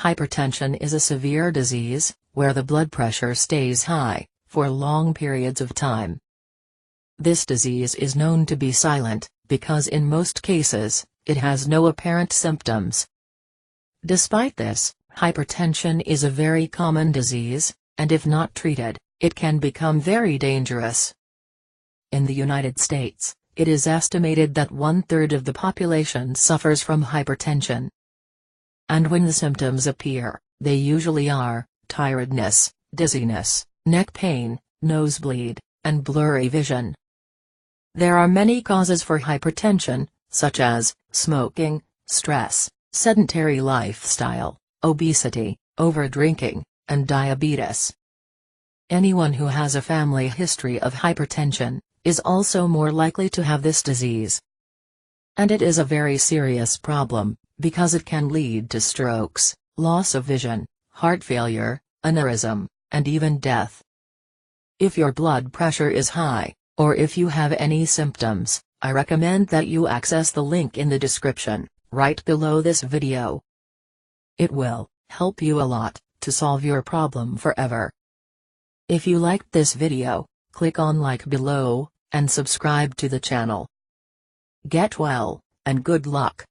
Hypertension is a severe disease, where the blood pressure stays high, for long periods of time. This disease is known to be silent, because in most cases, it has no apparent symptoms. Despite this, hypertension is a very common disease, and if not treated, it can become very dangerous. In the United States, it is estimated that 1/3 of the population suffers from hypertension. And when the symptoms appear, they usually are tiredness, dizziness, neck pain, nosebleed, and blurry vision. There are many causes for hypertension, such as smoking, stress, sedentary lifestyle, obesity, overdrinking, and diabetes. Anyone who has a family history of hypertension is also more likely to have this disease. And it is a very serious problem, because it can lead to strokes, loss of vision, heart failure, aneurysm, and even death. If your blood pressure is high, or if you have any symptoms, I recommend that you access the link in the description, right below this video. It will help you a lot to solve your problem forever. If you liked this video, click on like below, and subscribe to the channel. Get well, and good luck.